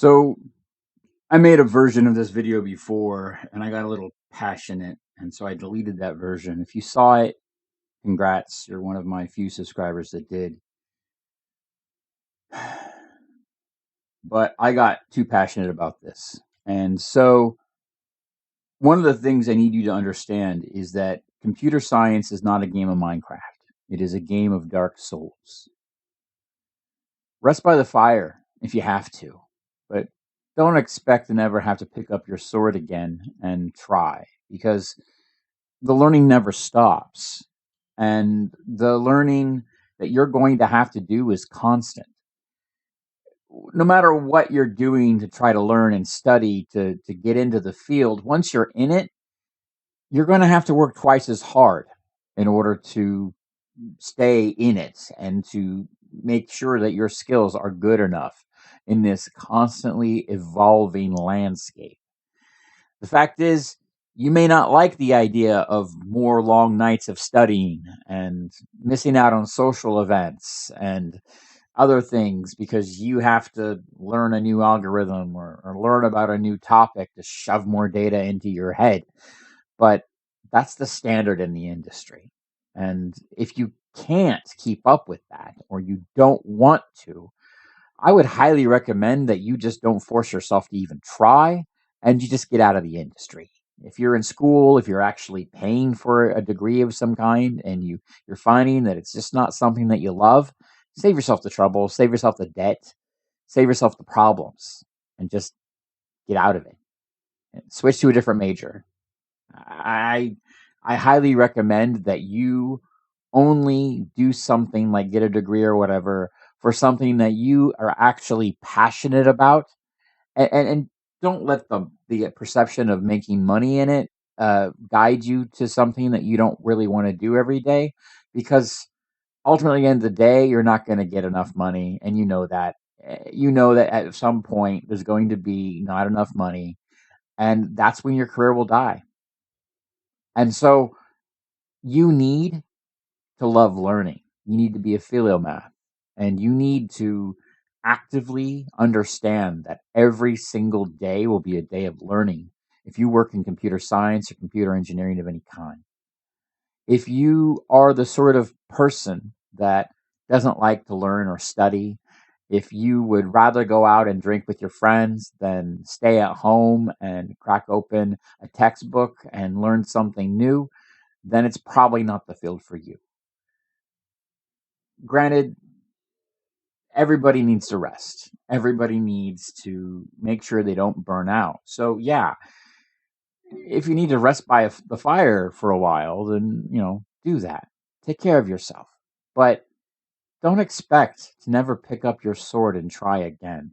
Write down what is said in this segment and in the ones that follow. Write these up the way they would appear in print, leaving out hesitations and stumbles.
So I made a version of this video before and I got a little passionate, and so I deleted that version. If you saw it, congrats. You're one of my few subscribers that did. But I got too passionate about this. And so one of the things I need you to understand is that computer science is not a game of Minecraft. It is a game of Dark Souls. Rest by the fire if you have to, but don't expect to never have to pick up your sword again and try, because the learning never stops. And the learning that you're going to have to do is constant. No matter what you're doing to try to learn and study to get into the field, once you're in it, you're going to have to work twice as hard in order to stay in it and to make sure that your skills are good enough in this constantly evolving landscape. The fact is, you may not like the idea of more long nights of studying and missing out on social events and other things because you have to learn a new algorithm or learn about a new topic to shove more data into your head. But that's the standard in the industry. And if you can't keep up with that or you don't want to, I would highly recommend that you just don't force yourself to even try and you just get out of the industry. If you're in school, if you're actually paying for a degree of some kind and you're finding that it's just not something that you love, save yourself the trouble, save yourself the debt, save yourself the problems, and just get out of it. And switch to a different major. I I highly recommend that you only do something like get a degree or whatever for something that you are actually passionate about, and don't let the perception of making money in it guide you to something that you don't really want to do every day, because ultimately, at the end of the day, you're not going to get enough money, and you know that. You know that at some point there's going to be not enough money, and that's when your career will die. And so you need to love learning. You need to be a philomath, and you need to actively understand that every single day will be a day of learning if you work in computer science or computer engineering of any kind. If you are the sort of person that doesn't like to learn or study, if you would rather go out and drink with your friends than stay at home and crack open a textbook and learn something new, then it's probably not the field for you. Granted, everybody needs to rest. Everybody needs to make sure they don't burn out. So, yeah, if you need to rest by the fire for a while, then, do that. Take care of yourself. But don't expect to never pick up your sword and try again,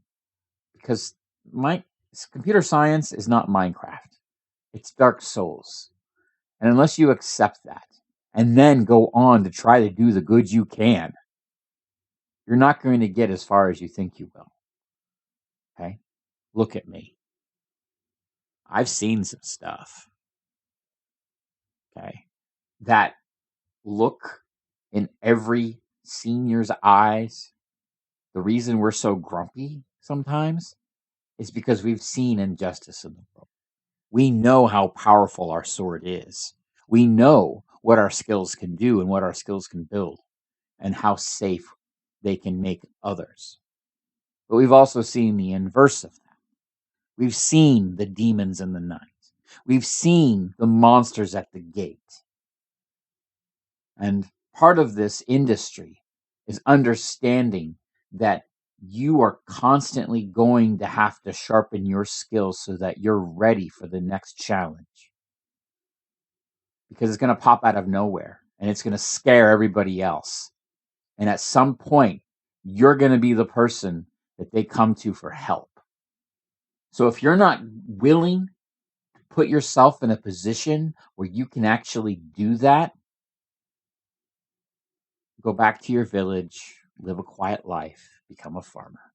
because my computer science is not Minecraft. It's Dark Souls. And unless you accept that and then go on to try to do the good you can, you're not going to get as far as you think you will. Okay? Look at me. I've seen some stuff. Okay? That look in every senior's eyes, the reason we're so grumpy sometimes is because we've seen injustice in the world. We know how powerful our sword is. We know what our skills can do and what our skills can build and how safe they can make others. But we've also seen the inverse of that. We've seen the demons in the night. We've seen the monsters at the gate. And part of this industry is understanding that you are constantly going to have to sharpen your skills so that you're ready for the next challenge. Because it's going to pop out of nowhere and it's going to scare everybody else. And at some point, you're going to be the person that they come to for help. So if you're not willing to put yourself in a position where you can actually do that, go back to your village, live a quiet life, become a farmer.